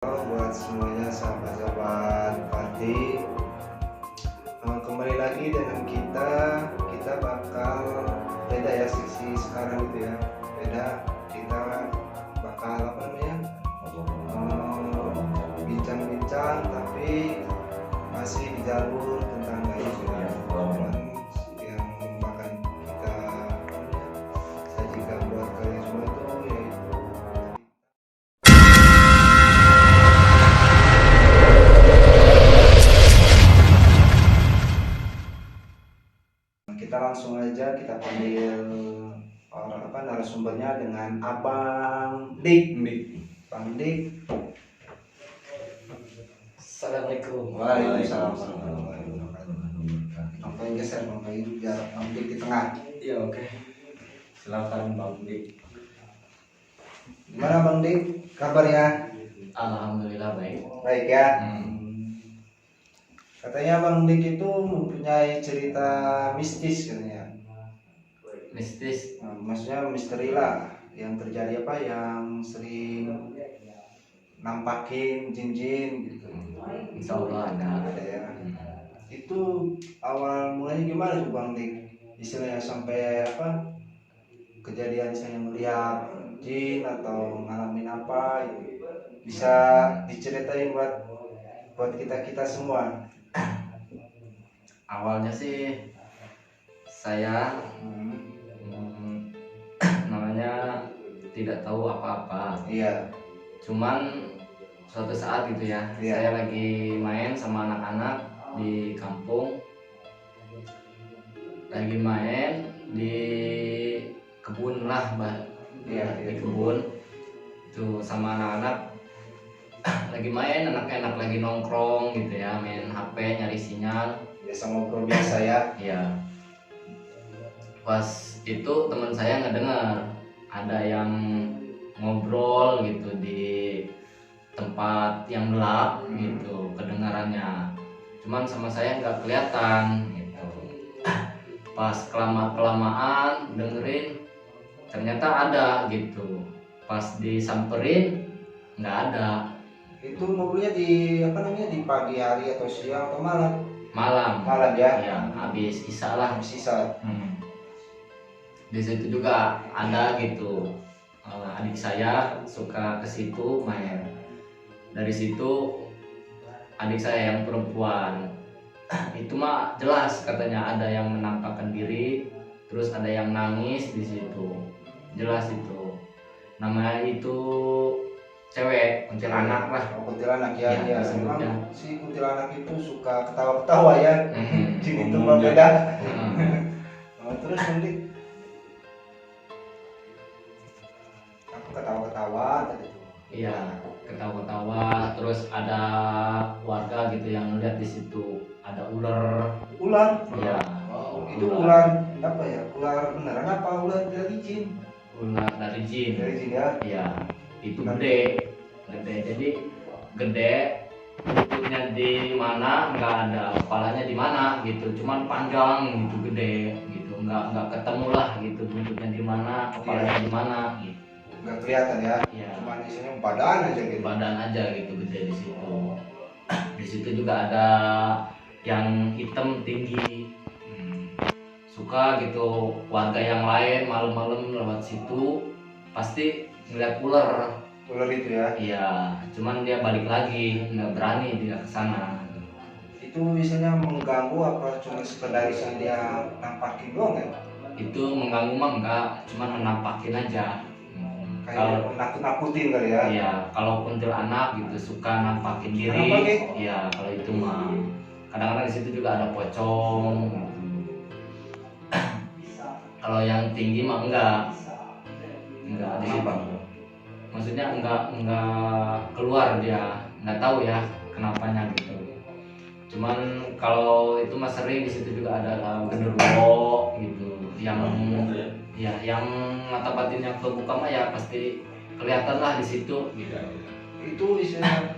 Halo buat semuanya sahabat-sahabat Parti. Kembali lagi dengan kita bakal beda ya sesi sekarang itu ya, beda. Kita bakal apa namanya, bincang-bincang tapi masih di jalur tentang gaib ya, yang bakal kita sajikan buat kalian semua itu yaitu kita langsung aja kita panggil orang narasumbernya dengan Abang Dik. Bang Dik. Assalamualaikum. Waalaikumsalam warahmatullahi wabarakatuh. Ngapain geser Bang biar Bang Dik di tengah. Iya, oke. Silakan Bang Dik. Gimana Bang Dik kabarnya? Alhamdulillah baik. Baik ya. Katanya Bang Dik itu mempunyai cerita mistis katanya. Mistis. Maksudnya misteri lah yang terjadi yang sering nampakin jin-jin gitu. Insya Allah ada. Ya. Itu awal mulanya gimana tuh Bang Dik? Istilahnya sampai kejadian misalnya melihat jin atau ngalamin apa gitu. Bisa diceritain buat kita semua. Awalnya sih saya namanya tidak tahu apa-apa. Iya. Cuman suatu saat gitu ya, Iya. saya lagi main sama anak-anak di kampung. Lagi main di kebun lah, Iya, di kebun. Tuh sama anak-anak lagi main, enak-enak lagi nongkrong gitu ya, main HP nyari sinyal. Biasa ngobrol biasa ya. Iya. Pas itu teman saya ngedengar ada yang ngobrol gitu di tempat yang gelap gitu kedengarannya. Cuman sama saya nggak kelihatan gitu. Pas kelamaan dengerin ternyata ada gitu. Pas disamperin nggak ada. Itu ngobrolnya di di pagi hari atau siang atau malam? Malam ya. Ya, habis isya lah. Sisa. Di situ juga ada gitu, adik saya suka ke situ main. Dari situ adik saya yang perempuan itu mah jelas katanya ada yang menampakkan diri, terus ada yang nangis di situ, jelas itu. Namanya itu cewek, kuntilanak lah. Kuntilanak ya. Ya, Memang si kuntilanak itu suka ketawa-ketawa ya. Jin itu mah beda. Terus nanti aku ketawa-ketawa tadi tuh. Iya, ketawa-ketawa. Terus ada warga gitu yang lihat di situ ada ular. Ular? Iya. Itu ular apa ya? Ular beneran apa ular dari jin? Ular dari jin. Dari jin ya? Iya. Itu gede. Jadi gede. Lututnya di mana nggak ada, kepalanya di mana gitu. Cuman panjang gitu, gede gitu. Nggak ketemu lah gitu. Lututnya di mana, kepalanya di mana gitu. Nggak kelihatan ya? Iya. Cuman isinya badan aja gitu. Badan aja gitu gede di situ. Di situ juga ada yang hitam tinggi. Suka gitu warga yang lain malam-malam lewat situ pasti ngeliat ular. Ular itu ya? Iya, cuman dia balik lagi, nggak berani dia kesana. Itu biasanya mengganggu apa cuma sekedar dia nampakin doang ya? Itu mengganggu mah enggak, cuman menampakin aja. Kayak nakut-nakutin kali ya? Iya, kalau kuntilanak gitu suka nampakin diri. Nampakin? Iya, kalau itu mah. Kadang-kadang di situ juga ada pocong. Gitu. Kalau yang tinggi mah enggak di situ. Maksudnya enggak keluar dia, enggak tahu ya kenapanya gitu. Cuman kalau itu mah sering di situ juga ada genderuwo gitu yang yang mata batinnya kebuka mah ya pasti kelihatan lah di situ gitu. Itu istilah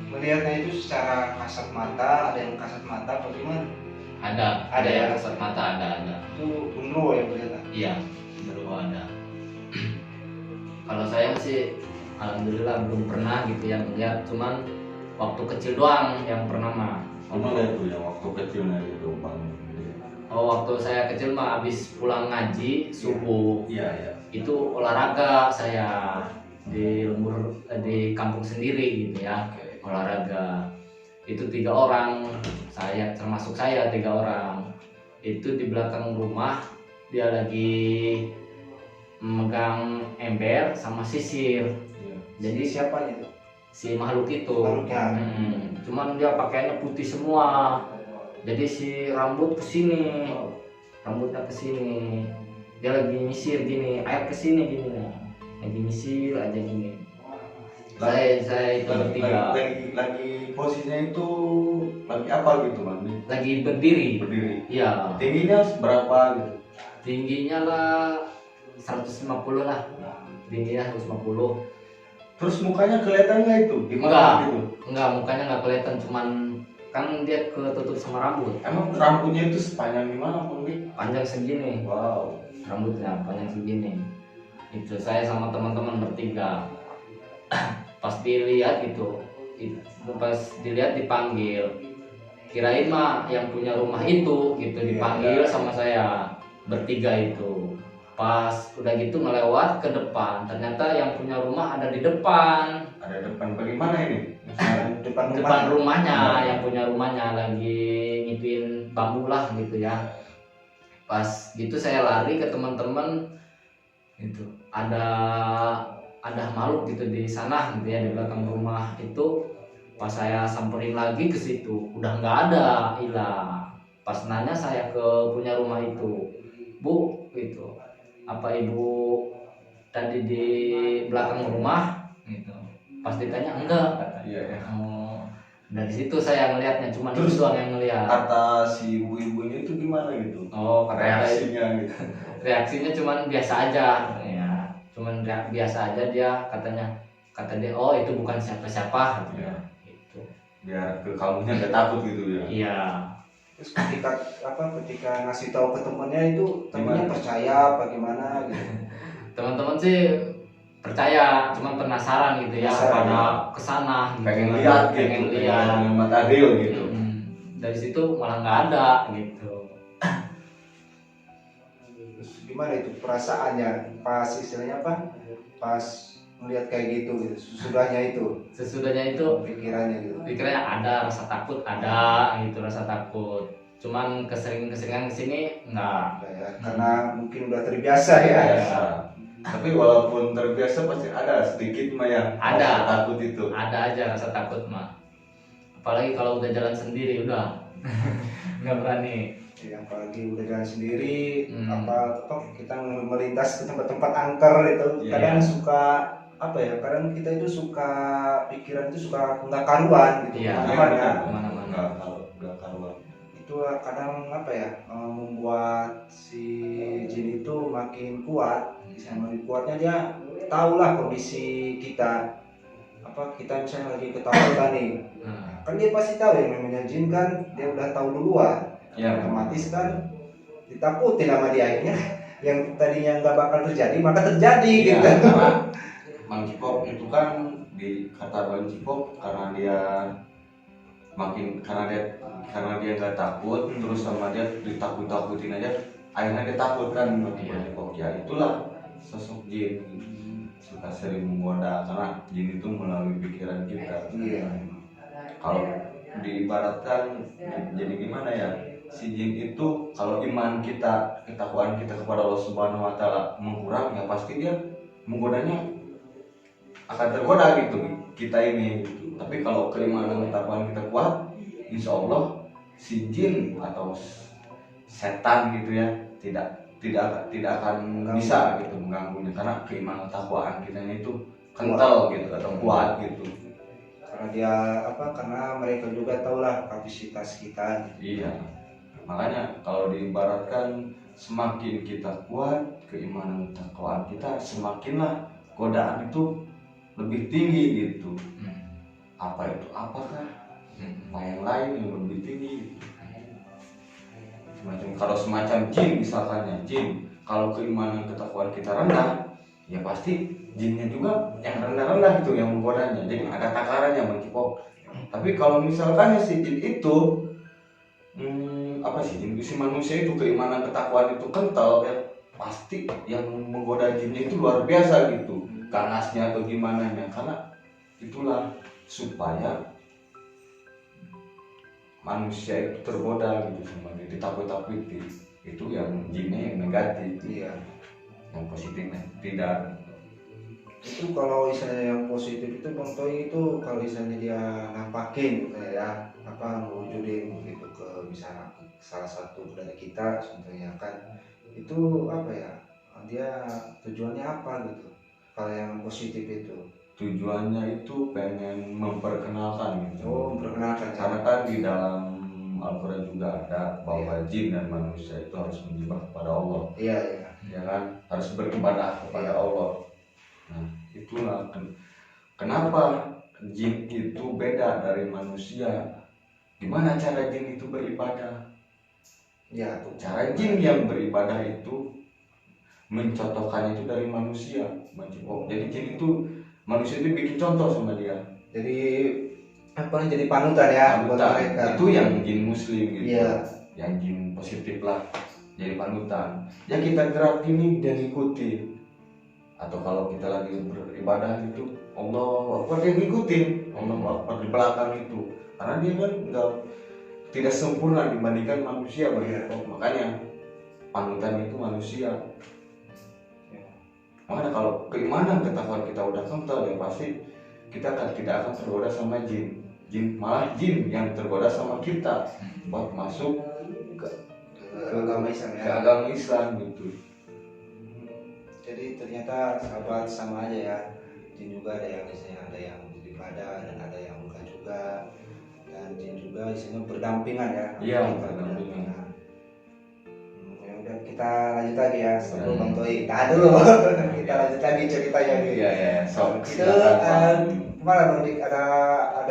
melihatnya itu secara kasat mata, ada yang kasat mata atau gimana? Ada yang kasat mata ada. Itu genderuwo yang kelihatan? Iya, genderuwo ada. Kalau saya sih alhamdulillah belum pernah gitu yang lihat, cuman waktu kecil doang yang pernah mah. Gimana itu yang waktu kecilnya itu Bang? Oh, waktu saya kecil mah habis pulang ngaji subuh Iya, iya. itu olahraga saya di lembur di kampung sendiri gitu ya, olahraga itu 3 orang, saya termasuk saya 3 orang itu di belakang rumah dia lagi memegang ember sama sisir. Iya. Jadi siapa itu? si makhluk itu Makhluknya. cuman dia pakaiannya putih semua, jadi si rambut kesini, rambutnya kesini, dia lagi nyisir gini, air kesini gini, lagi nyisir aja gini. Saya itu bertiga Lagi posisinya itu lagi apa gitu Bang? lagi berdiri. Berdiri. Iya, Tingginya berapa gitu? tingginya lah 150 lah, tingginya 150. Terus mukanya kelihatan nggak itu? Di Enggak. mana gitu? Enggak, mukanya nggak kelihatan, cuman kan dia ketutup sama rambut, Emang rambutnya itu sepanjang gimana Bang? panjang segini, Wow. rambutnya panjang segini. Itu saya sama teman-teman bertiga pas dilihat itu pas dilihat dipanggil, kirain mah yang punya rumah itu gitu dipanggil sama saya bertiga itu. Pas udah gitu ngelewat ke depan, ternyata yang punya rumah ada di depan. Ada depan bagaimana ini? Depan rumahnya, yang punya rumahnya lagi ngipin bambu lah gitu ya. Pas gitu saya lari ke teman-teman, itu ada makhluk gitu di sana gitu ya, di belakang rumah itu. Pas saya samperin lagi ke situ udah nggak ada, hilang. Pas nanya saya ke punya rumah itu, Bu gitu, apa ibu tadi di belakang rumah gitu. Pas ditanya enggak katanya. Iya, ya. Oh, dari situ saya ngelihatnya, cuman Terus itu doang yang ngelihat. Kata si ibu-ibunya itu gimana gitu? Oh, kata Reaksinya gitu. reaksinya cuman biasa aja ya, cuman biasa aja. Dia kata dia oh itu bukan siapa-siapa gitu ya. Gitu. Biar ke kamunya nggak takut gitu ya. Iya. Terus ketika ngasih tahu ke temennya itu temennya Gimana? percaya apa gimana gitu? Teman-teman sih percaya, cuman penasaran gitu ya, Penasaran, pada kesana gitu. Pengen lihat gitu, pengen lihat dengan mata real gitu. Dari situ malah nggak ada gitu. Terus gimana itu perasaannya pas istilahnya apa? Pas melihat kayak gitu sesudahnya itu pikirannya gitu. Pikirannya ada rasa takut, ada gitu rasa takut, cuman keseringan kesini enggak. Ya, karena mungkin udah terbiasa ya. Biasa. Tapi walaupun terbiasa pasti ada sedikit mah yang Ada. rasa takut itu. Ada aja rasa takut mah, apalagi kalau udah jalan sendiri udah nggak berani. Ya, apalagi udah jalan sendiri, Hmm. apa kita melintas ke tempat-tempat angker itu Iya. kadang suka apa ya? Kadang kita itu suka pikiran itu suka nggak karuan gitu. Iya. Kemana-mana. Kemana-mana. Nggak karuan. Itu kadang apa ya? Membuat si jin itu makin kuat. Makin kuatnya dia tahulah kondisi kita. Apa kita misalnya lagi ketakutan nih, Nah, kan dia pasti tahu yang namanya jin kan dia udah tahu duluan. Ya, Otomatis kan ditakutin sama dia, akhirnya yang tadinya nggak bakal terjadi maka terjadi Iya, gitu. karena Bang Cipok itu kan di kata Bang Cipok karena dia karena dia nggak takut terus sama dia ditakut-takutin aja akhirnya dia takut kan Bang Cipok. Ya itulah sosok jin suka sering menggoda karena jin itu melalui pikiran kita. Iya. Kalau diibaratkan jadi gimana ya, si jin itu kalau iman kita, ketakwaan kita kepada Allah Subhanahu wa taala mengkurang, ya pasti dia menggodanya akan tergoda gitu kita ini gitu. Tapi kalau keimanan ketakwaan kita kuat, insya Allah si jin atau setan gitu ya tidak akan bisa gitu mengganggunya karena keimanan ketakwaan kita itu kental gitu atau kuat gitu. Karena dia karena mereka juga tahulah kapasitas kita. Iya, makanya kalau diibaratkan semakin kita kuat keimanan ketakwaan kita, semakinlah godaan itu lebih tinggi gitu. Apa itu? Apakah yang lain yang lebih tinggi? Kalau semacam jin misalkannya, jin kalau keimanan ketakwaan kita rendah, ya pasti jinnya juga yang rendah-rendah gitu yang menggodanya, jadi ada takarannya mencipok. Tapi kalau misalkan si jin itu apa sih, jin si manusia itu keimanan ketakwaan itu kental ya, pasti yang menggoda jinnya itu luar biasa gitu, ganasnya atau gimana ya, karena itulah supaya manusia itu tergoda gitu sama dia, ditakut-takuti. Itu yang jinnya yang negatif, Iya. yang positifnya tidak. Itu kalau misalnya yang positif itu Bang Toy itu kalau misalnya dia nampakin gitu ya, apa ngewujudin gitu ke misalnya salah satu dari kita contohnya kan, itu apa ya, dia tujuannya apa gitu kalau yang positif itu? Tujuannya itu pengen memperkenalkan gitu. Oh, memperkenalkan Karena kan di dalam Al-Quran juga ada bahwa jin dan manusia itu harus menyembah kepada Allah, Iya, iya. ya kan, harus beribadah kepada Allah. Nah itulah kenapa jin itu beda dari manusia. Gimana cara jin itu beribadah? Ya, tuh. Cara jin yang beribadah itu mencontohkan itu dari manusia. Jadi jin itu, manusia itu bikin contoh sama dia. Jadi apa jadi panutan ya buat Panutan. mereka. Itu yang jin muslim gitu. Iya. Yang jin positif lah, jadi panutan. Ya kita gerak gini dia ngikutin. Atau kalau kita lagi beribadah itu, Allahu Akbar dia ngikutin. Allahu Akbar di belakang itu. Karena dia kan tidak sempurna dibandingkan manusia bagi Allah. Makanya panutan itu manusia. Makanya kalau keimanan ketakwaan kita udah kental ya pasti kita tidak akan tergoda sama jin. Malah jin yang tergoda sama kita buat masuk ke Agama Islam ya. agama Islam gitu. Jadi ternyata sahabat sama aja ya. Jin juga ada yang misalnya ada yang beribadah dan ada yang bukan juga. Dan jin juga isinya berdampingan ya. Iya, Kita berdampingan. Ya udah kita lanjut lagi ya. Sebelum Hmm. Bang Toi tahan dulu. Kita lanjut lagi ceritanya nih. Iya ya, so Itu kemana Bang Dik, ada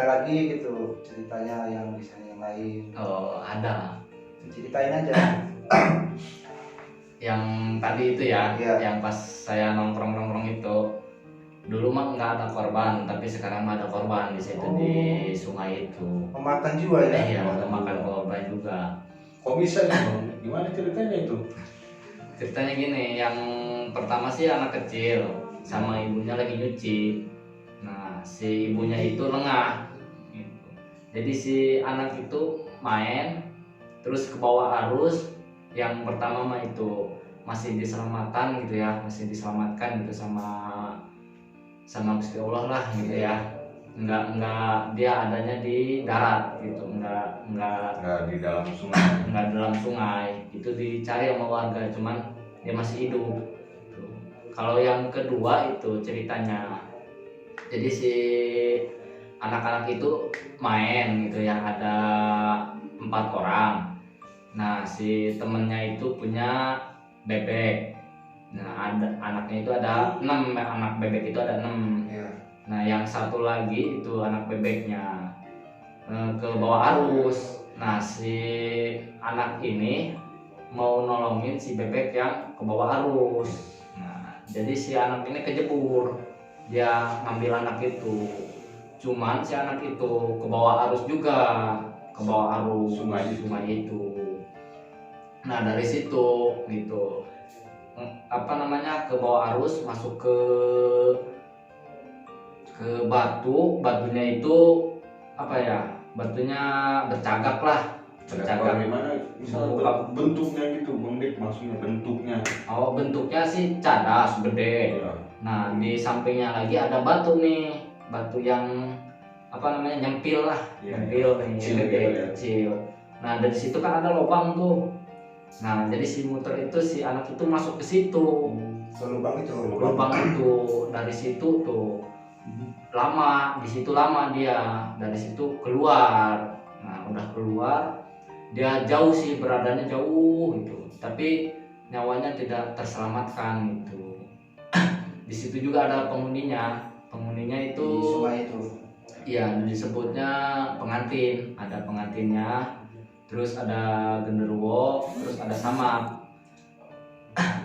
lagi gitu ceritanya yang misalnya yang lain. Oh, ada. Ceritain aja. Yang tadi itu ya, Iya. yang pas saya nongkrong itu, dulu mah nggak ada korban, tapi sekarang mah ada korban di situ Oh. di sungai itu. Memakan jiwa ya. Iya, makan korban juga. kok bisa nih Bang? Gimana ceritanya itu? Ceritanya gini, yang pertama sih anak kecil sama ibunya lagi nyuci. Nah, si ibunya itu lengah. Gitu. Jadi si anak itu main, terus ke bawah arus. Yang pertama mah itu masih diselamatkan gitu ya, masih diselamatkan gitu sama Gusti Allah lah gitu ya. Enggak dia adanya di darat gitu, enggak Nggak di dalam sungai. nggak dalam sungai, itu dicari sama warga, cuman dia masih hidup gitu. Kalau yang kedua itu ceritanya, jadi si anak-anak itu main gitu ya, ada 4 orang. Nah si temennya itu punya bebek. Nah ada anaknya itu ada 6, anak bebek itu ada 6. Iya. Nah yang satu lagi itu anak bebeknya ke bawah arus. Nah si anak ini mau nolongin si bebek yang ke bawah arus. Nah jadi si anak ini kejebur, dia ngambil anak itu, cuman si anak itu ke bawah arus juga, ke bawah arus Sungai itu. Nah dari situ gitu apa namanya, ke bawah arus masuk ke batunya itu apa ya, batunya bercagak lah. Bercagak gimana? Misalnya bentuknya gitu, Bang Dik, maksudnya bentuknya. Oh bentuknya sih cadas gede. Iya. Nah di sampingnya lagi ada batu nih, batu yang apa namanya, nyempil lah, Iya, nyempil nih, kecil gede, gitu ya. kecil. Nah dari situ kan ada lubang tuh. Nah jadi si muter itu, si anak itu masuk ke situ, Ke lubang itu. lubang itu. Dari situ tuh lama, di situ lama dia, dari situ keluar. Nah udah keluar, dia jauh sih, beradanya jauh gitu, tapi nyawanya tidak terselamatkan gitu. Di situ juga ada penghuninya Di itu, sungai itu. iya disebutnya pengantin, ada pengantinnya, terus ada genderuwo, terus ada samak.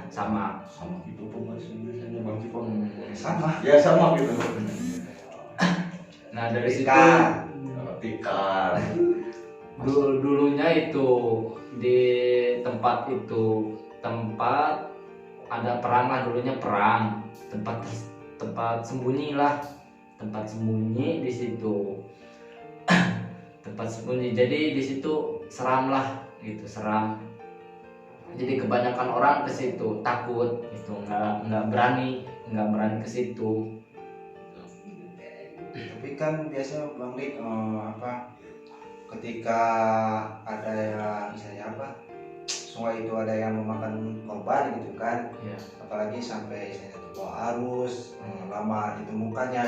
sama. Sama gitu tuh biasanya Bang Kipon. Sama. Ya sama gitu. Nah dari situ Tika. Tikar. dulunya itu di tempat itu tempat ada perang lah, dulunya perang, tempat sembunyi lah, tempat sembunyi di situ. Tempat sembunyi, jadi di situ seram lah gitu, seram. Jadi kebanyakan orang ke situ takut gitu, nggak berani ke situ. Tapi kan biasanya Bang Dik ketika ada yang misalnya sungai itu ada yang memakan korban gitu kan, Ya. apalagi sampai misalnya terbawa arus lama ditemukannya,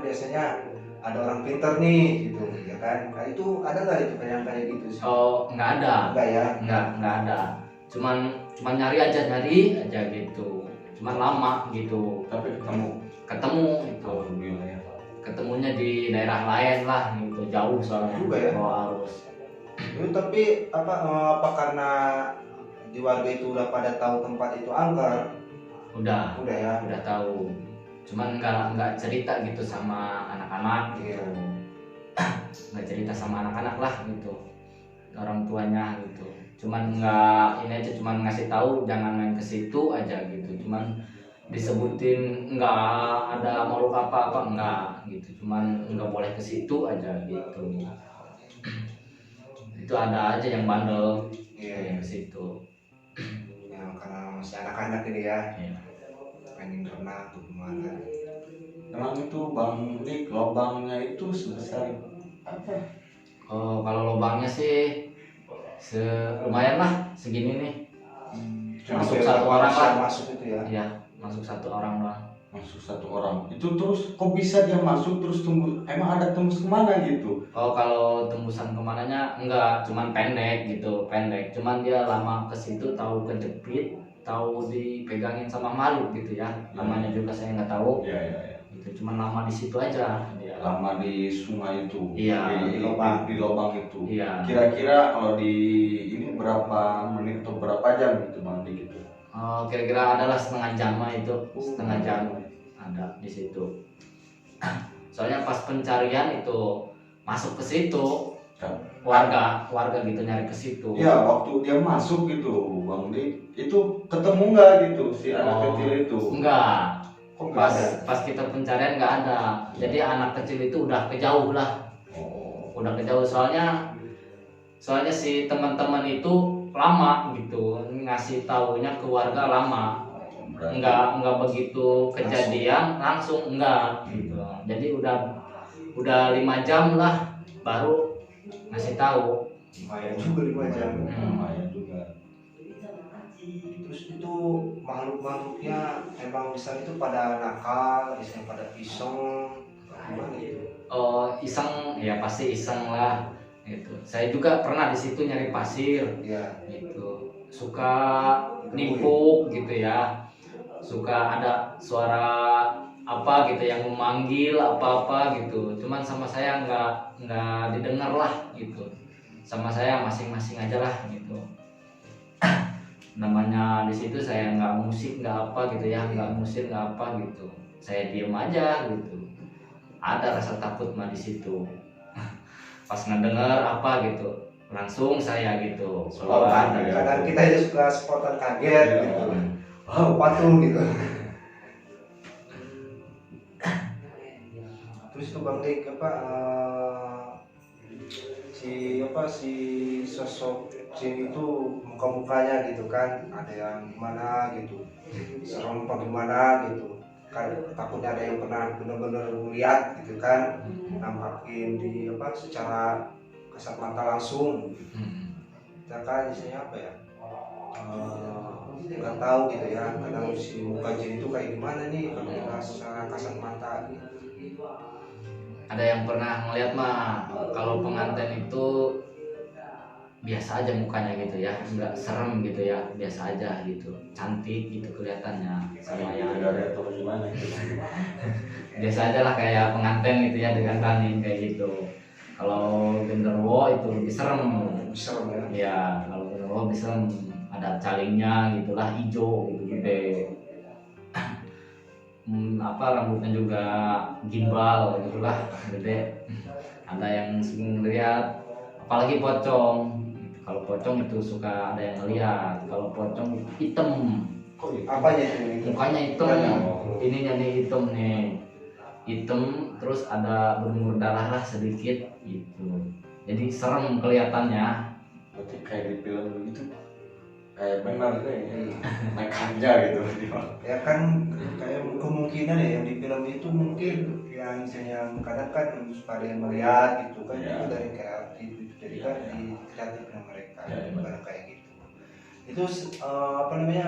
biasanya ada orang pinter nih gitu ya kan. Nah itu ada nggak itu kayak gitu sih? Oh nggak ada, Enggak ya? nggak ada. Cuman nyari aja gitu. Cuman lama gitu. Tapi ketemu Gitu. alhamdulillah ya. Ketemunya di daerah lain lah gitu, jauh soalnya. Juga ya? Bawa arus. Itu tapi apa karena di warga itu udah pada tahu tempat itu angker? Udah Ya. tahu. Cuman nggak cerita gitu sama anak-anak gitu. Nggak cerita sama anak-anak lah gitu, orang tuanya gitu. Cuman nggak ini aja, cuman ngasih tahu jangan main ke situ aja gitu. Cuman disebutin nggak ada makhluk apa-apa enggak gitu, cuman nggak boleh ke situ aja gitu. Itu ada aja yang bandel Iya. ke situ. Ya, karena masih anak-anak ini ya, Ya. pengen renang tuh kemana? Emang itu Bang Dik lubangnya itu sebesar apa? Oh kalau lubangnya sih lumayan lah segini nih. Masuk satu orang lah. Masuk itu ya. Iya, masuk satu orang doang. Masuk satu orang. Itu terus kok bisa dia masuk terus tembus? Emang ada tembus kemana gitu? Oh kalau tembusan kemananya enggak, cuman pendek gitu, pendek. Cuman dia lama ke situ, tahu kejepit, tahu dipegangin sama makhluk gitu ya. Namanya juga saya nggak tahu. Ya. Gitu, cuman lama di situ aja. Dia. Lama di sungai itu. Iya, Di lubang itu. Iya. Kira-kira kalau di ini berapa menit atau berapa jam gitu Bang Dik gitu? Oh, kira-kira adalah setengah jam lah itu, setengah jam ada di situ. Soalnya pas pencarian itu masuk ke situ, warga gitu nyari ke situ. Ya waktu dia masuk gitu Bang Dik, itu ketemu nggak gitu si anak kecil itu? Enggak. Kok Pas nggak ada? pas kita pencarian nggak ada. Jadi anak kecil itu udah kejauh lah. Oh, Udah kejauh soalnya si teman-teman itu lama gitu ngasih taunya ke warga lama. berarti Enggak begitu kejadian langsung enggak gitu. Jadi udah 5 jam lah baru ngasih tahu. Lumayan juga 5 jam. lumayan juga. Terus itu makhluknya emang misalnya itu pada nakal, misalnya pada iseng, gimana gitu? Oh iseng ya pasti iseng lah gitu. Saya juga pernah di situ nyari pasir Ya. gitu, suka nimpuk gitu ya, suka ada suara apa gitu yang memanggil apa gitu. Cuman sama saya nggak didengar lah gitu, sama saya masing-masing aja lah gitu. Namanya di situ saya nggak musik nggak apa gitu ya, nggak musik nggak apa gitu, saya diem aja gitu. Ada rasa takut mah di situ. Pas ngedenger apa gitu langsung saya gitu keluar. Kadang kita aja suka spontan kaget gitu. Wow, patung gitu. Terus itu Bang Dik si sosok jin itu muka-mukanya gitu kan, ada yang gimana gitu, serem apa gimana gitu kan, takutnya ada yang pernah benar-benar melihat gitu kan, nampakin di secara kasat mata langsung gitu. Kita kan isinya apa ya, nggak tahu gitu ya, kadang si muka jin itu kayak gimana nih kalau kita secara kasat mata gitu. Ada yang pernah ngeliat mah kalau pengantin itu biasa aja mukanya gitu ya, nggak serem gitu ya, biasa aja gitu, cantik gitu kelihatannya sama yang dari atau gimana gitu. biasa aja lah kayak pengantin gitu ya, dengan kanin kayak gitu. Kalau genderuwo itu lebih serem. Serem ya. Ya kalau genderuwo lebih serem, ada calingnya gitulah, hijau gitu. gede. Rambutnya juga gimbal gitulah, gede. Ada yang sering lihat, apalagi pocong. Kalau pocong itu suka ada yang ngelihat. Kalau pocong hitam, Kok gitu? Apanya itu? mukanya hitam, Oh. ininya nih hitam nih, hitam terus ada berumur darah lah sedikit gitu. Jadi serem kelihatannya. Berarti kayak di film begitu, kayak benar deh mekannya gitu. Ya kan kayak kemungkinan ya yang di film itu mungkin yang misalnya kadang kan suka ada yang melihat gitu kan, Ya. itu dari kreatif itu, jadi kan di kreatifnya mereka Ya, ya. kadang kayak gitu. Itu apa namanya,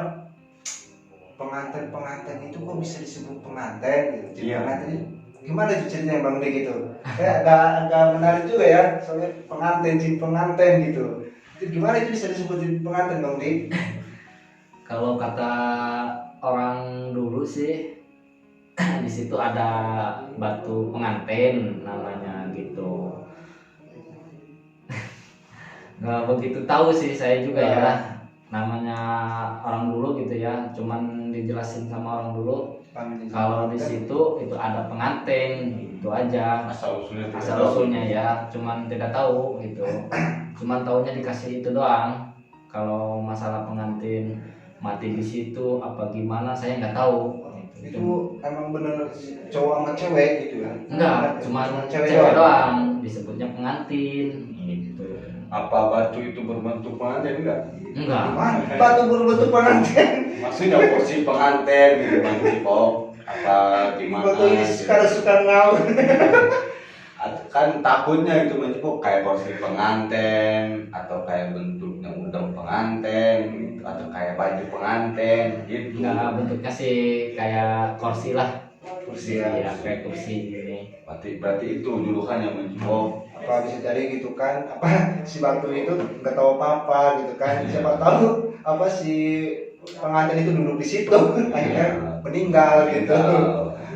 pengantin itu kok bisa disebut pengantin gitu. Jadi Iya. pengantin gimana itu ceritanya Bang Dik gitu? Kayak agak menarik juga ya, soalnya pengantin gitu. Itu gimana itu bisa disebut pengantin Bang Dik? Kalau kata orang dulu sih di situ ada batu pengantin namanya gitu. Nggak begitu tahu sih saya juga ya namanya orang dulu gitu ya. Cuman dijelasin sama orang dulu kalau di situ itu ada pengantin itu aja. Asal usulnya tidak Asal tahu. usulnya ya, cuman tidak tahu gitu. Cuman taunya dikasih itu doang. Kalau masalah pengantin mati di situ apa gimana saya nggak tahu. Itu emang bener cowok sama cewek gitu ya? Enggak, cuman cewek cewek doang disebutnya pengantin gitu. Apa batu itu berbentuk pengantin enggak? Enggak. Gimana? Batu berbentuk pengantin. Maksudnya kursi pengantin gitu Bang Cipok. Apa gimana? Batu ini gitu. sekarang suka ngawur. Kan takutnya itu Bang Cipok kayak kursi pengantin atau kayak bentuknya udang pengantin gitu, atau kayak baju pengantin gitu. Enggak, bentuknya sih kayak kursi lah. Kursi ya. Iya, kayak kursi gini. Berarti itu julukannya Bang Cipok. Apa bisa jadi gitu kan? Apa si batu itu nggak tahu apa-apa gitu kan? Siapa tahu apa si pengantin itu duduk di situ akhirnya meninggal gitu.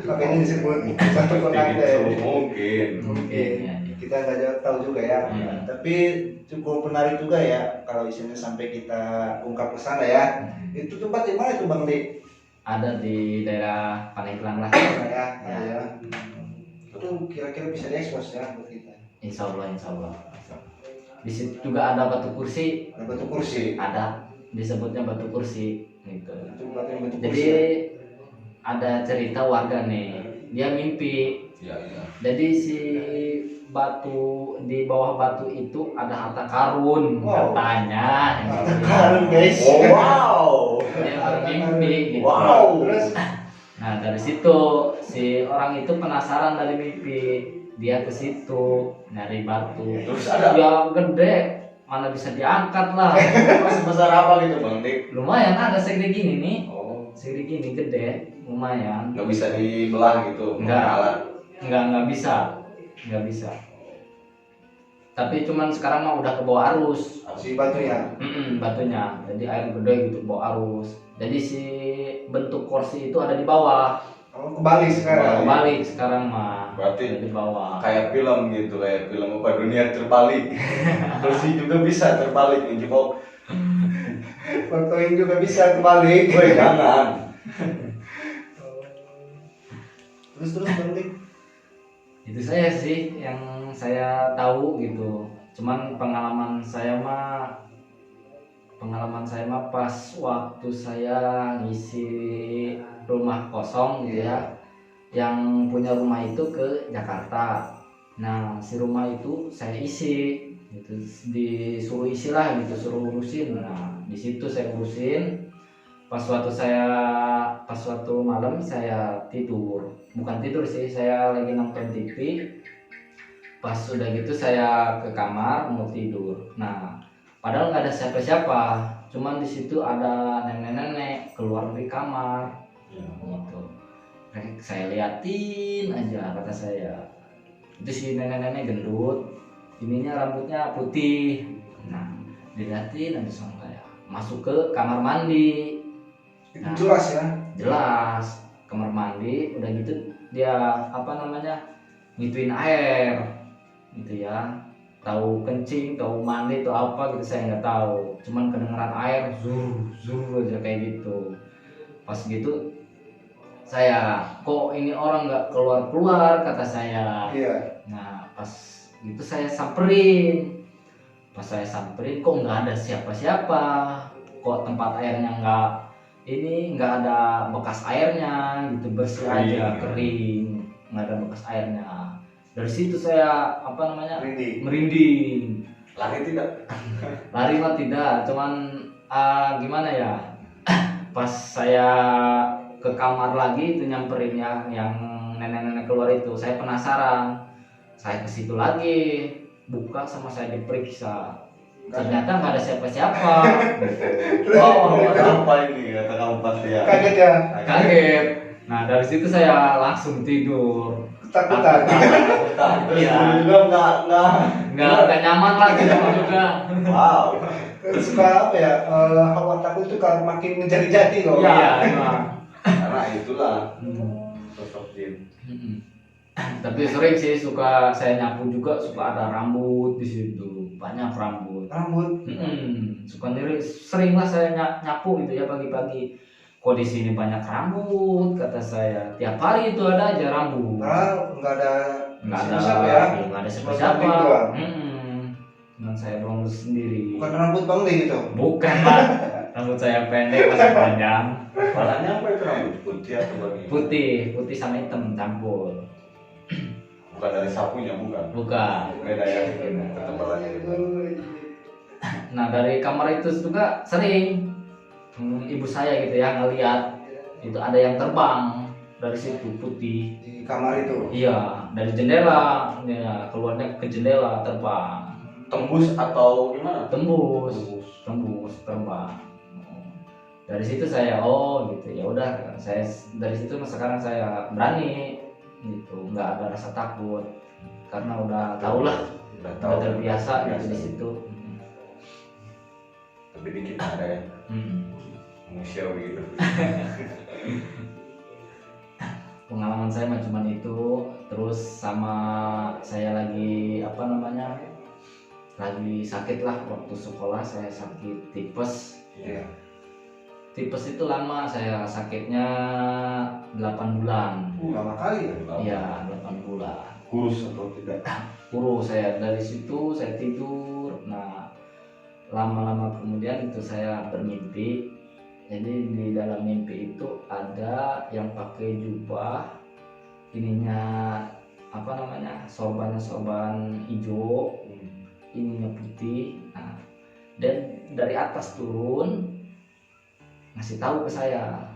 Makanya disebut batu Itu pengantin. mungkin. Mungkin ya. kita nggak tahu juga ya. Hmm. Tapi cukup menarik juga ya kalau isinya sampai kita ungkap ke sana ya. Itu tempat di mana itu Bang Dik? Ada di daerah Paneglang lah. Ya. Itu kira-kira bisa diekspos ya buat kita. Insya Allah, insya Allah. Di situ juga ada batu kursi. Ada batu kursi. Ada disebutnya batu kursi gitu. Itu batu yang bentuk Jadi kursi. Ya? ada cerita warga nih, dia mimpi. Iya, iya. Jadi si batu di bawah batu itu ada harta karun Wow. katanya. Harta karun, guys. Oh, wow. Dia bermimpi gitu. Wow. Terus Nah dari situ si orang itu penasaran dari mimpi, dia ke situ nyari batu. Terus ada? Ya gede, mana bisa diangkat lah. Sebesar apa gitu Bang Dik? Lumayan ada segede gini nih, Oh, segede gini gede, lumayan. nggak bisa dibelah gitu? Enggak. pakai alat. Nggak bisa. Tapi cuman sekarang mah udah ke bawah arus. si batunya. Batunya, jadi air gede gitu bawa arus. Jadi si bentuk kursi itu ada di bawah. Oh, kembali sekarang. Balik sekarang mah. Berarti Ada di bawah. kayak film gitu, kayak film apa dunia terbalik. Kursi juga bisa terbalik nih Cipok. Fotoin juga bisa kembali. Woi jangan. Terus Bang Dik. Itu saya sih yang saya tahu gitu. Cuman pengalaman saya mah pas waktu saya ngisi rumah kosong gitu ya. Yang punya rumah itu ke Jakarta. Nah, si rumah itu saya isi gitu, disuruh isi lah gitu, suruh urusin. Nah, di situ saya urusin. Pas waktu malam saya tidur, bukan tidur sih, saya lagi nonton TV. Pas sudah gitu saya ke kamar mau tidur. Nah, padahal nggak ada siapa-siapa, cuman di situ ada nenek-nenek keluar dari kamar gitu. Saya liatin aja, kata saya. Itu si nenek-nenek gendut, ininya rambutnya putih. Nah, diliatin aja sama saya. Masuk ke kamar mandi. Itu jelas ya. Jelas kamar mandi, udah gitu dia ngituin air gitu ya, tahu kencing, tahu mandi, tahu apa gitu saya nggak tahu, cuman kedengeran air zur aja kayak gitu. Pas gitu saya, kok ini orang nggak keluar-keluar, kata saya. Iya. Nah pas itu saya samperin, kok nggak ada siapa-siapa, kok tempat airnya nggak ada bekas airnya gitu, bersih aja, kering, nggak ada bekas airnya. Dari situ saya merinding. Lari tidak? Lari mah tidak, cuman gimana ya, pas saya ke kamar lagi itu nyamperin yang nenek-nenek keluar itu, saya penasaran, saya ke situ lagi, buka sama saya diperiksa, ternyata nggak ada siapa-siapa. Oh, apa ini kata kamu pasti ya? Kaget ya. Kaget. Nah dari situ saya langsung tidur. Ketakutan. Iya. Juga Nggak nyaman lagi juga. Wow. Suka apa ya? Hawa takut itu kalau makin menjadi-jadi loh. Iya emang. Karena itulah Hmm. sosok jin. Tapi sering sih suka saya nyapu juga, suka ada rambut di situ, banyak rambut. Suka sering lah saya nyapu gitu ya pagi-pagi. Kok di sini banyak rambut, kata saya. Tiap hari itu ada aja rambut. Nggak ada Siapa ya? Nggak ada siapa-siapa. Bang Dik doang. Dan saya berambut sendiri. Bukan rambut Bang Dik itu. Bukan lah. Rambut saya pendek, masih panjang. Warnanya apa itu rambut? Putih atau bagaimana? Putih sama hitam campur. Bukan dari sapunya, bukan? Bukan. Beda ya, ketebalannya. Nah dari kamar itu juga sering ibu saya gitu ya ngeliat itu ada yang terbang dari situ putih. Di kamar itu. Iya, dari jendela, ya, keluarnya ke jendela terbang. Tembus atau gimana? Tembus terbang. Dari situ saya gitu ya udah, saya dari situ sekarang saya berani gitu, nggak ada rasa takut karena udah tahu lah, udah terbiasa gitu di situ. Tapi dikit ada ya, manusiawi gitu. Pengalaman saya mah cuman itu. Terus sama saya lagi lagi sakit lah waktu sekolah, saya sakit tipes. Iya. Tipes itu lama, saya sakitnya 8 bulan. Lama kali ya. Iya 8 bulan. Kurus atau tidak? Kurus saya. Dari situ saya tidur. Nah lama-lama kemudian itu saya bermimpi. Jadi di dalam mimpi itu ada yang pakai jubah, ininya sorban hijau, ininya putih. Nah, dan dari atas turun ngasih tahu ke saya,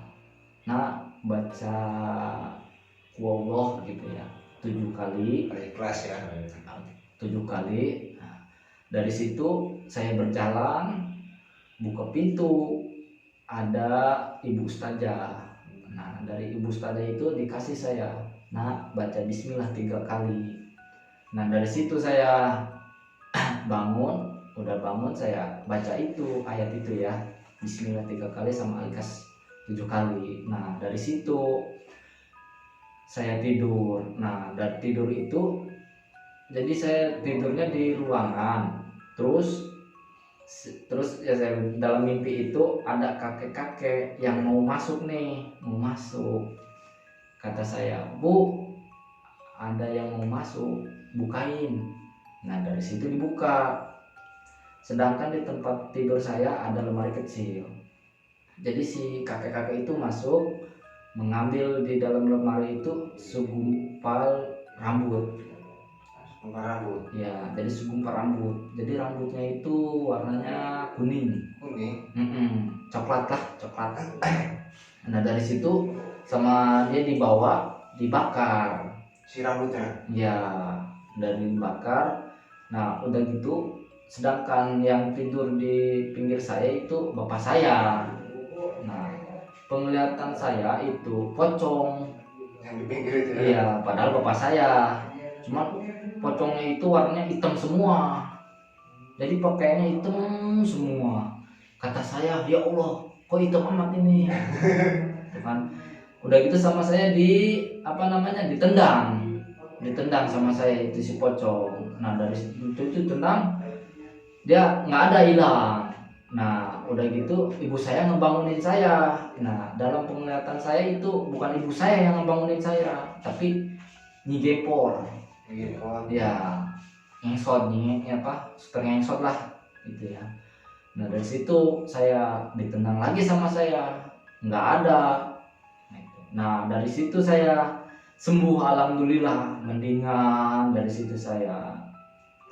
nah baca wallah gitu ya 7 kali. Ikhlas ya. 7 kali. Nah, dari situ saya berjalan, buka pintu, ada ibu ustazah. Nah dari ibu ustazah itu dikasih saya, nah baca bismillah 3 kali. Nah dari situ saya udah bangun saya baca itu ayat itu ya, bismillah 3 kali sama al-ikhlas 7 kali. Nah dari situ saya tidur. Nah dari tidur itu jadi saya tidurnya di ruangan, terus ya saya dalam mimpi itu ada kakek-kakek yang mau masuk. Kata saya, Bu, ada yang mau masuk, bukain. Nah dari situ dibuka. Sedangkan di tempat tidur saya ada lemari kecil. Jadi si kakek-kakek itu masuk, mengambil di dalam lemari itu segumpal rambut. Ya, jadi segumpal rambut. Jadi rambutnya itu warnanya kuning. Coklat. Nah dari situ sama dia dibawa, dibakar. Si rambutnya. Ya, dari dibakar. Nah udah gitu, sedangkan yang tidur di pinggir saya itu bapak saya. Nah penglihatan saya itu pocong. Yang di pinggir itu ya. Iya, padahal bapak saya. Cuma pocongnya itu warnanya hitam semua. Jadi pakaiannya hitam semua. Kata saya, ya Allah, kok hitam amat ini? Kan udah gitu sama saya ditendang sama saya itu si pocong. Nah dari itu tendang, dia nggak ada hilang, Nah udah gitu ibu saya ngebangunin saya. Nah dalam penglihatan saya itu bukan ibu saya yang ngebangunin saya, tapi Nyi Gepor. Gitu. Ya ngengsot nih apa suka ngengsot lah gitu ya. Nah dari situ saya ditendang lagi sama saya, nggak ada. Nah dari situ saya sembuh, alhamdulillah mendingan. Dari situ saya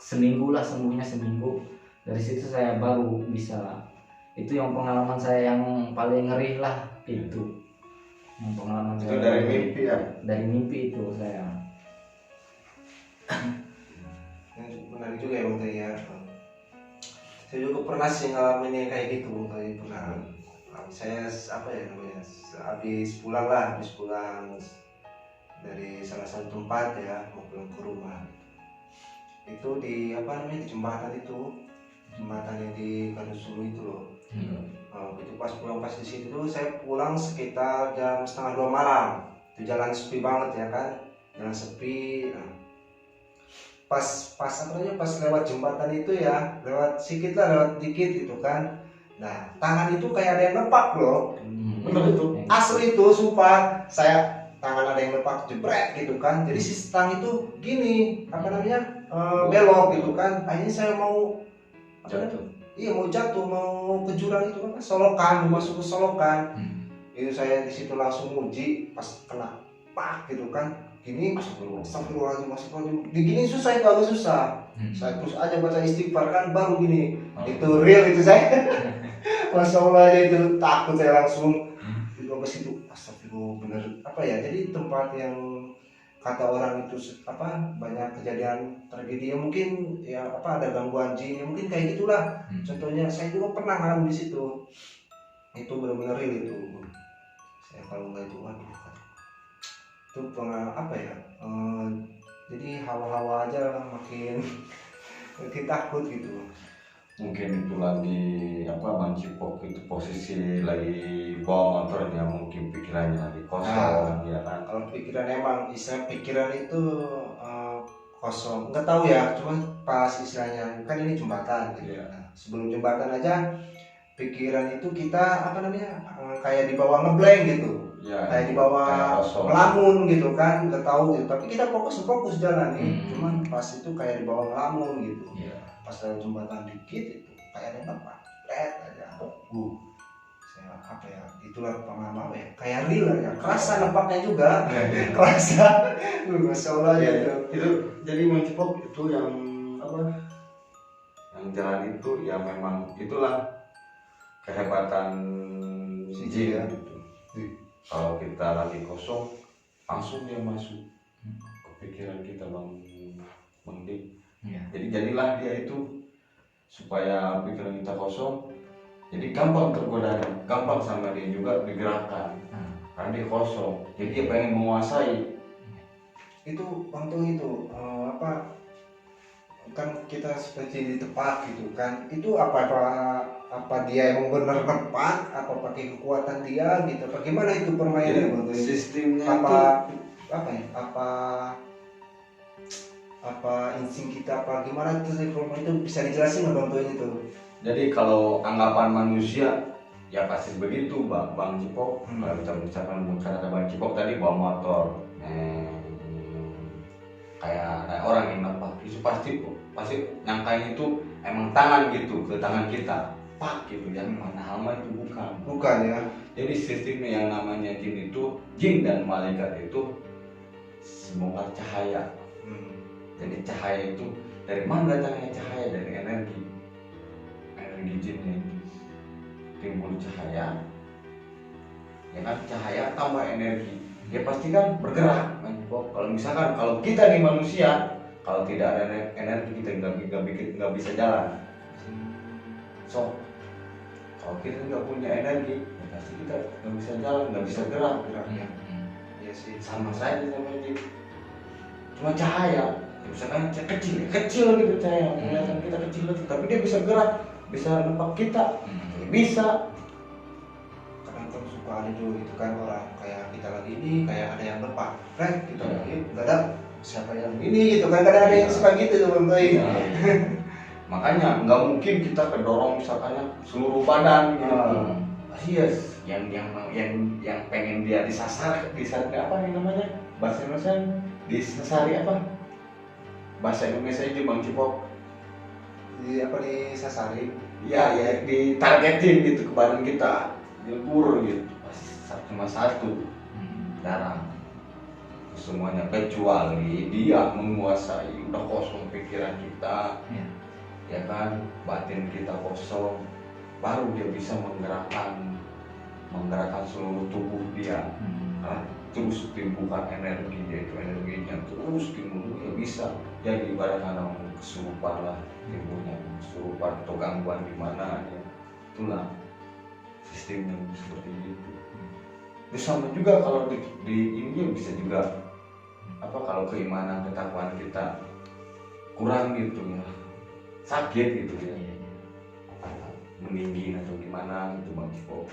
seminggu lah sembuhnya, seminggu. Dari situ saya baru bisa. Itu yang pengalaman saya yang paling ngeri lah itu. Yang pengalaman Itu saya dari mimpi ya. dari mimpi itu saya. Menarik juga ya Bang Teh ya. Saya juga pernah sih ngalamin yang kayak gitu Bang Teh, pernah. Saya apa ya namanya, habis pulang dari salah satu tempat ya, mau pulang ke rumah. Itu di apa namanya, di jembatan yang di Karusulu itu loh. Itu pas di situ tuh saya pulang sekitar jam setengah 2 malam. Itu jalan sepi banget ya kan, jalan sepi. Nah, pas apa namanya, pas lewat jembatan itu ya, lewat dikit gitu kan. Nah tangan itu kayak ada yang lepak loh. Bener itu. Asli itu sumpah, saya tangan ada yang lepak jebret gitu kan. Jadi si stang itu gini apa namanya, belok gitu kan. Akhirnya saya mau apa namanya? Jatuh. Iya mau jatuh, mau ke jurang itu apa, solokan, masuk ke solokan. Itu saya di situ langsung muji, pas kena pak gitu kan. Gini astagfirullahaladzim, digini susah, itu agak susah. Saya terus aja baca istighfar kan, baru gini. Itu real itu saya. Masya Allah aja itu, takut saya langsung. Itu ke situ, astagfirullah, bener apa ya, jadi tempat yang kata orang itu apa, banyak kejadian tragedi ya, mungkin ya apa, ada gangguan jin ya, mungkin kayak gitulah. Contohnya saya juga pernah ngalamin di situ. Itu benar-benar real itu. Saya kalau nggak itu, waduh, itu apa ya, jadi hawa-hawa aja makin takut gitu. Mungkin itu lagi apa, Bang Cipok itu posisi lagi bawa motornya, mungkin pikirannya lagi kosong ya kan. Kalau pikiran, emang istilah pikiran itu kosong, nggak tahu ya, cuma pas istilahnya kan ini jembatan gitu. Nah, sebelum jembatan aja pikiran itu kita apa namanya, kayak di bawah ngeblank gitu. Ya, Kayak di bawah melamun gitu kan, nggak tahu gitu, tapi kita fokus jalan nih. Cuman pas itu kayak di bawah melamun gitu. Pas lewat jembatan dikit itu kayak ada apa, red aja. Saya apa ya, itulah pengalaman ya, kayak real ya, kerasa nampaknya juga. Kerasa, Masya Allah ya, itu jadi Bang itu yang apa, yang jalan itu ya memang itulah kehebatan Si jin ya. gitu. Kalau kita lagi kosong, langsung dia masuk ke pikiran kita, Bang Dik. Jadi jadilah dia itu supaya pikiran kita kosong, jadi gampang tergoda, gampang sama dia juga digerakkan. Karena dia kosong, jadi dia pengen menguasai. Itu untung itu apa, kan kita seperti di tempat gitu kan, itu apa dia emang benar tempat, apa pakai kekuatan dia gitu, bagaimana itu permainan Jadi sistemnya apa ya, apa insting kita, apa gimana itu bisa dijelasin nggak Bang itu? jadi kalau anggapan manusia ya pasti begitu, Bang Cipok. Kalau kita misalkan kata Bang Cipok tadi bawa motor, kayak orang yang nampak itu pasti nyangkain itu emang tangan gitu, ke tangan kita pak gitu ya, padahal mah itu bukan Ya. Jadi sistemnya yang namanya jin dan malaikat itu semoga cahaya. Jadi cahaya itu dari mana datangnya cahaya? Dari energi jinnya itu timbul cahaya ya kan, cahaya tambah energi ya pasti kan bergerak. Kalau misalkan kalau kita nih manusia, kalau tidak ada energi kita nggak bisa jalan. So kalau kita nggak punya energi ya pasti kita nggak bisa jalan, nggak bisa gerak. Ya sih, Sama saja sama ini, cuma cahaya misalkan kecil gitu cahaya, kelihatan kita kecil tapi dia bisa gerak, bisa nempak kita, bisa. kadang kan suka ada juga gitu kan, orang kayak kita lagi ini kayak ada yang lepak, kita lagi nggak ada siapa yang ini gitu kan, kadang ada yang suka gitu tuh Bang Toy. Makanya nggak mungkin kita kedorong misalkannya seluruh badan gitu. Iya, yang pengen dia disasar apa nih namanya, bahasa Indonesia disasari apa, bahasa Indonesia itu Bang Cipok, Di apa di sasari? ya ditargetin gitu ke badan kita, dilebur gitu pasti cuma satu, darah semuanya, kecuali dia menguasai, udah kosong pikiran kita, ya kan, batin kita kosong, baru dia bisa menggerakkan seluruh tubuh dia. Terus timbulkan energi, yaitu energinya terus timbul, ya bisa jadi ibarat orang kesurupan lah, timbulnya kesurupan atau gangguan di mana ya, itulah sistemnya seperti itu. Terus sama juga kalau di ini bisa juga apa, kalau keimanan ketakwaan kita kurang gitu ya, sakit gitu ya, meninggi atau gimana gitu Bang Ciko.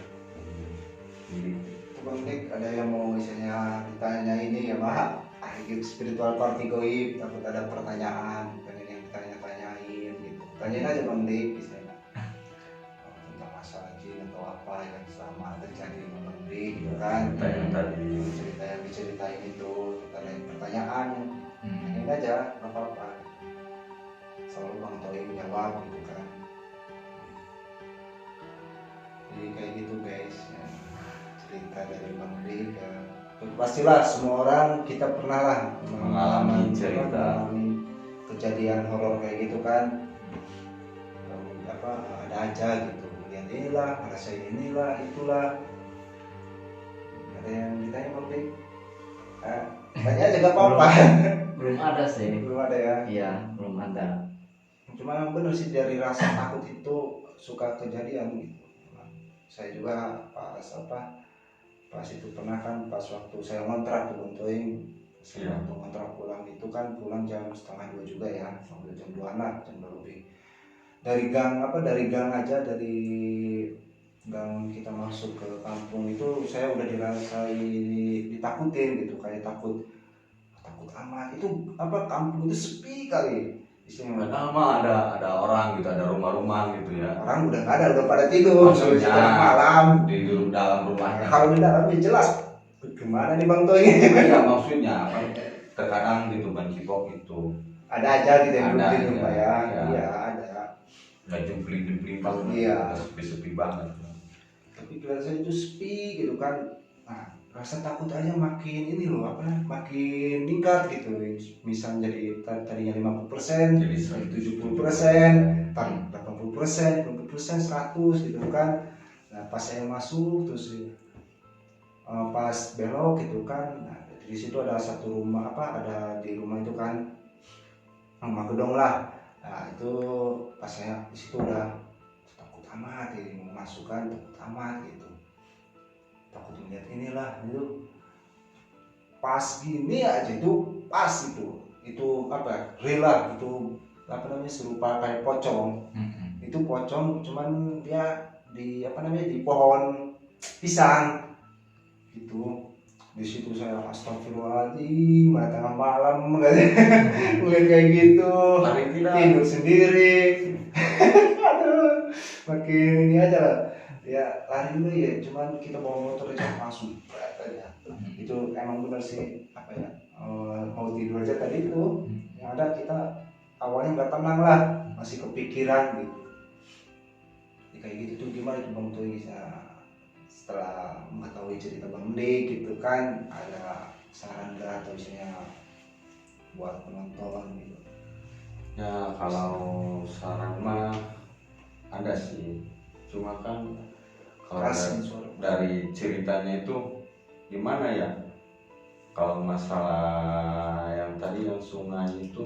Bang Dik, ada yang mau misalnya ditanya ini ya Pak, gitu spiritual party goib, takut ada pertanyaan, pengen yang ditanya-tanyain gitu. Tanyain aja Bang Dik misalnya tentang masalah jin atau apa yang selama terjadi sama Bang Dik gitu kan. Yang tadi Cerita yang diceritain itu, ada yang pertanyaan, tanyain aja, nggak apa-apa. Selalu Bang Toi menjawab gitu kan. Jadi kayak gitu guys ya. Cerita dari Bang Dik ya. Pastilah semua orang kita pernah lah mengalami cerita, mengalami kejadian horor kayak gitu kan. Apa ada aja gitu, melihat inilah, ngerasain inilah, itulah. Ada yang ditanya Bang Dik? Tanya aja gak apa-apa. Belum ada sih. Belum ada ya. Iya, belum ada. Cuma bener sih, dari rasa takut itu suka kejadian gitu. Saya juga pas itu pernah kan, pas waktu saya ngontrak tuh Bontoing, saya waktu ngontrak pulang itu kan, pulang jam 1:30 juga ya, sampai jam 2 lah, jam 2 lebih. Dari gang aja, dari gang kita masuk ke kampung itu saya udah dirasai ditakutin gitu, kayak takut amat. Itu apa, kampung itu sepi kali istilahnya. padahal mah ada orang gitu, ada rumah-rumah gitu ya. Orang udah nggak ada, udah pada tidur. Maksudnya Tengah malam di dalam rumahnya. kalau di dalam ya jelas gimana nih Bang Toy. Iya, maksudnya apa? Terkadang gitu Bang Cipok itu Ada aja gitu yang ada, di rumah ya. iya. Iya ada. nggak jempling banget, Iya. sepi banget. Tapi kelihatannya itu sepi gitu kan. Nah, rasa takut aja makin ini loh, makin meningkat gitu. Misalnya jadi tadinya 50%, Jadi 70%, 80%, 90%, 100 gitu kan. Nah, pas saya masuk terus pas belok gitu kan. Nah, di situ ada satu rumah, ada di rumah itu kan rumah gedong lah. Nah, itu pas saya di situ udah takut amat ya, mau masuk kan takut amat gitu. Takut melihat inilah itu. Pas gini aja itu, pas itu apa rela itu, apa namanya, serupa kayak pocong. Itu pocong cuman dia di pohon pisang gitu. Di situ saya astagfirullahaladzim, tengah malam ngeliat kayak gitu, tidur sendiri. Aduh, makin ini aja lah ya, lari dulu ya, cuman kita bawa motor aja langsung aja. Itu emang bener sih, mau tidur aja tadi itu yang ada, kita awalnya nggak tenang lah, masih kepikiran gitu. Ya, kayak gitu tuh gimana tuh Bang Toy bisa setelah mengetahui cerita Bang Dik gitu kan, ada saran nggak atau misalnya buat penonton gitu? Ya kalau saran mah ada sih, cuma kan kalau dari ceritanya itu gimana ya, kalau masalah yang tadi yang sungai itu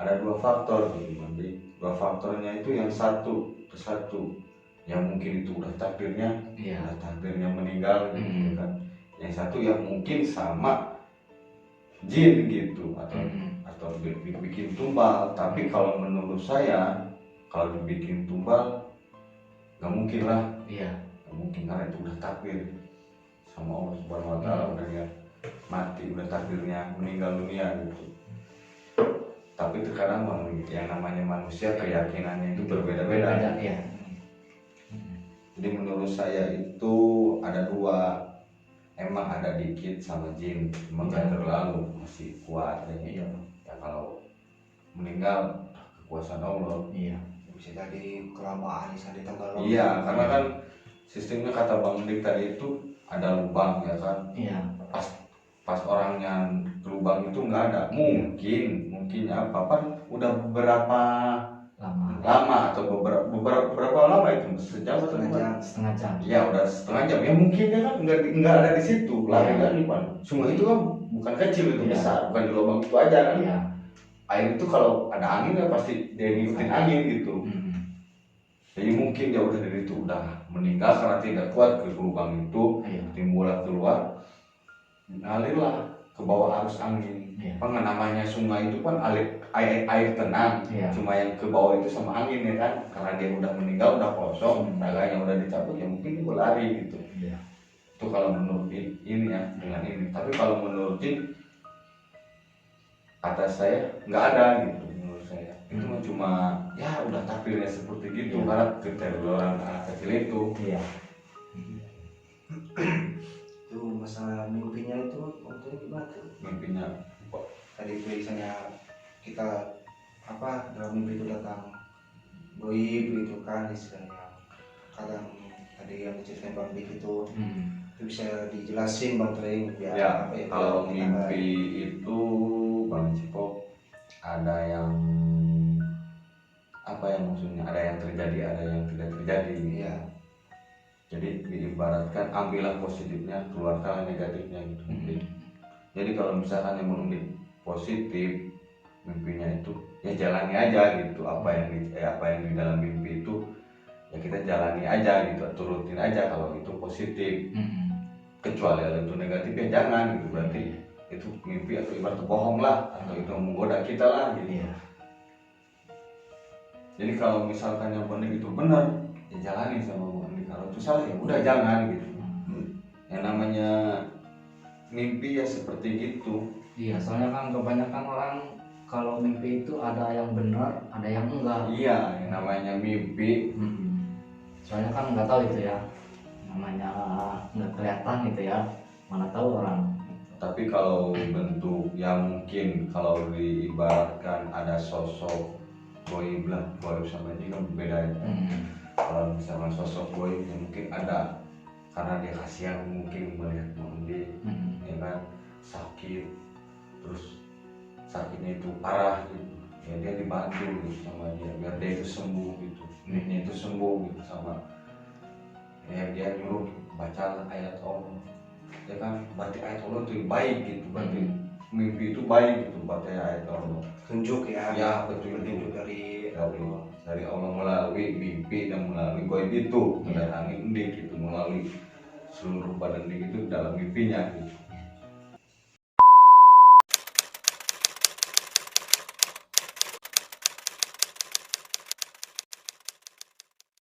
ada 2 faktor gitu. Jadi 2 faktornya itu, yang satu yang mungkin itu udah takdirnya, udah takdirnya meninggal gitu kan. Yang satu yang mungkin sama jin gitu, atau bikin tumbal. Tapi kalau menurut saya, kalau dibikin tumbal nggak mungkin lah, nggak mungkin, karena itu udah takdir sama Allah Subhanahu Wa Taala, udah ya mati, udah takdirnya meninggal dunia gitu. tapi terkadang yang namanya manusia keyakinannya itu berbeda-beda. Beda ya. Jadi menurut saya itu ada dua, emang ada dikit sama jin, cuma nggak terlalu, masih kuat ya. Iya. Ya kalau meninggal kekuasaan Allah. Iya. Bisa jadi kelamaan bisa ditanggal. Iya, karena kan sistemnya kata Bang Dik tadi itu ada lubang ya kan. Iya. Pas orangnya ke lubang itu nggak ada, mungkin apa kan udah beberapa lama atau beberapa lama itu sejam atau Setengah jam. ya udah setengah jam ya, mungkin ya kan nggak ada di situ lari kan Ipan. Sungai itu kan bukan kecil, itu Iya. besar, bukan di lubang itu aja kan. Iya. Air itu kalau ada angin ya pasti dia ngikutin angin gitu. Jadi mungkin dia udah dari itu udah meninggal karena tidak kuat ke lubang itu, Iya. timbullah keluar, alirlah ke bawah arus angin. Iya. Apa namanya sungai itu kan air tenang, Iya. cuma yang ke bawah itu sama angin ya kan, karena dia udah meninggal, udah kosong, raganya udah dicabut ya mungkin dia berlari gitu. Iya. Itu kalau menurut ini ya dengan ini. Tapi kalau menurut jin, kata saya nggak ada gitu menurut saya. Itu mah cuma ya udah takdirnya seperti gitu, karena keterlaluan anak kecil itu. Iya. Itu masalah mimpinya itu waktu gimana tuh? Mimpinya Tadi biasanya kita apa dalam mimpi itu datang goib gitu kan istilahnya. Kadang tadi yang diceritain Bang Dik itu bisa dijelasin Bang Tring biar ya, apa ya, kalau biar kita mimpi itu Bang Cipok ada yang apa yang maksudnya, ada yang terjadi, ada yang tidak terjadi. Iya. Jadi diibaratkan ambillah positifnya, keluarkan negatifnya gitu. Jadi kalau misalkan yang menurut positif mimpinya itu ya jalani aja gitu, apa yang di dalam mimpi itu ya kita jalani aja gitu, turutin aja kalau itu positif. Kecuali kalau itu negatif ya jangan gitu, berarti itu mimpi atau ibarat bohong lah, atau itu menggoda kita lah gitu. Iya. Jadi kalau misalkan yang benar itu benar ya jalani sama Bang, kalau itu salah ya udah jangan gitu. Yang namanya mimpi ya seperti gitu. Iya, soalnya kan kebanyakan orang kalau mimpi itu ada yang benar, ada yang enggak. Iya, yang namanya mimpi. Soalnya kan nggak tahu itu ya, namanya nggak kelihatan gitu ya, mana tahu orang. Tapi kalau bentuk yang mungkin kalau diibaratkan ada sosok goib lah, goib sama ini kan berbeda ya. Kalau misalnya sosok goib yang mungkin ada karena dia kasihan mungkin melihat Mondi, ya kan sakit, terus sakitnya itu parah gitu, ya dia dibantu gitu sama dia biar dia itu sembuh gitu, niatnya itu sembuh gitu, sama ya dia nyuruh baca ayat Allah, ya kan berarti ayat Allah itu baik gitu, berarti mimpi itu baik gitu, baca ayat Allah, tunjuk ya. ya betul, Petunjuk dari dari Allah melalui mimpi dan melalui goib itu mendatangi Dik gitu, melalui seluruh badan Dik itu dalam mimpinya gitu.